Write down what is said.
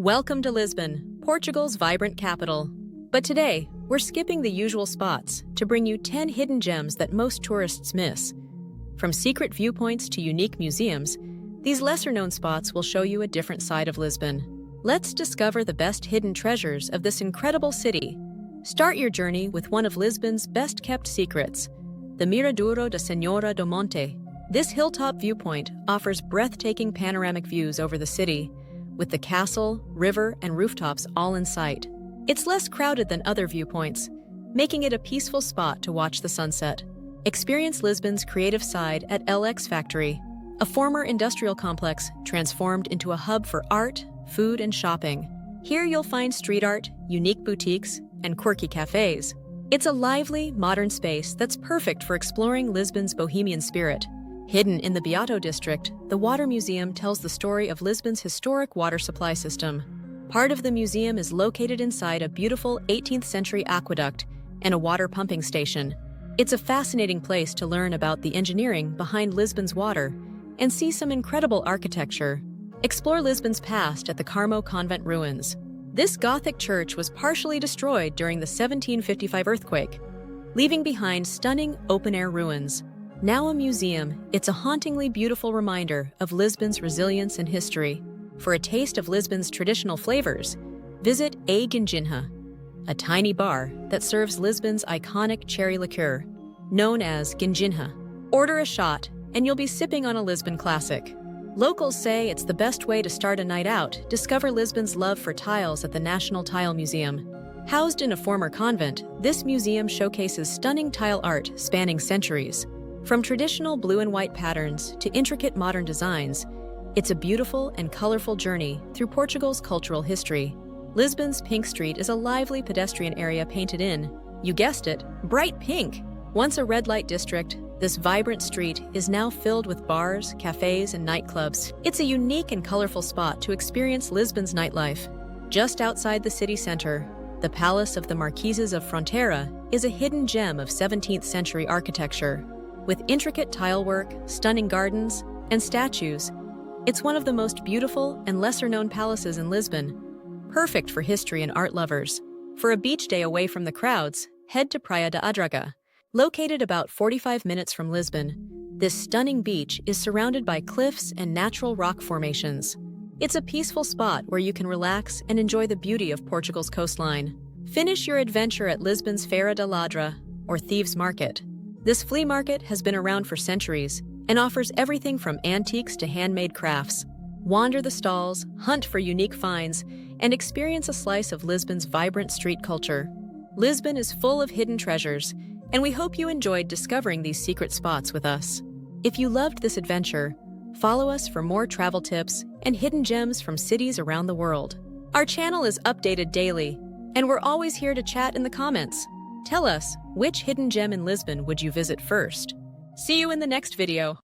Welcome to Lisbon, Portugal's vibrant capital. But today, we're skipping the usual spots to bring you 10 hidden gems that most tourists miss. From secret viewpoints to unique museums, these lesser-known spots will show you a different side of Lisbon. Let's discover the best hidden treasures of this incredible city. Start your journey with one of Lisbon's best-kept secrets, the Miradouro da Senhora do Monte. This hilltop viewpoint offers breathtaking panoramic views over the city, with the castle, river, and rooftops all in sight. It's less crowded than other viewpoints, making it a peaceful spot to watch the sunset. Experience Lisbon's creative side at LX Factory, a former industrial complex transformed into a hub for art, food, and shopping. Here you'll find street art, unique boutiques, and quirky cafes. It's a lively, modern space that's perfect for exploring Lisbon's bohemian spirit. Hidden in the Beato district, the Water Museum tells the story of Lisbon's historic water supply system. Part of the museum is located inside a beautiful 18th century aqueduct and a water pumping station. It's a fascinating place to learn about the engineering behind Lisbon's water and see some incredible architecture. Explore Lisbon's past at the Carmo Convent ruins. This Gothic church was partially destroyed during the 1755 earthquake, leaving behind stunning open-air ruins. Now a museum, it's a hauntingly beautiful reminder of Lisbon's resilience and history. For a taste of Lisbon's traditional flavors, visit A Ginginha, a tiny bar that serves Lisbon's iconic cherry liqueur, known as Ginginha. Order a shot, and you'll be sipping on a Lisbon classic. Locals say it's the best way to start a night out. Discover Lisbon's love for tiles at the National Tile Museum. Housed in a former convent, this museum showcases stunning tile art spanning centuries. From traditional blue and white patterns to intricate modern designs, it's a beautiful and colorful journey through Portugal's cultural history. Lisbon's Pink Street is a lively pedestrian area painted in, you guessed it, bright pink. Once a red light district, this vibrant street is now filled with bars, cafes, and nightclubs. It's a unique and colorful spot to experience Lisbon's nightlife. Just outside the city center, the Palace of the Marquises of Fronteira is a hidden gem of 17th century architecture. With intricate tilework, stunning gardens, and statues, it's one of the most beautiful and lesser-known palaces in Lisbon, perfect for history and art lovers. For a beach day away from the crowds, head to Praia da Adraga. Located about 45 minutes from Lisbon, this stunning beach is surrounded by cliffs and natural rock formations. It's a peaceful spot where you can relax and enjoy the beauty of Portugal's coastline. Finish your adventure at Lisbon's Feira da Ladra, or Thieves' Market. This flea market has been around for centuries and offers everything from antiques to handmade crafts. Wander the stalls, hunt for unique finds, and experience a slice of Lisbon's vibrant street culture. Lisbon is full of hidden treasures, and we hope you enjoyed discovering these secret spots with us. If you loved this adventure, follow us for more travel tips and hidden gems from cities around the world. Our channel is updated daily, and we're always here to chat in the comments. Tell us, which hidden gem in Lisbon would you visit first? See you in the next video.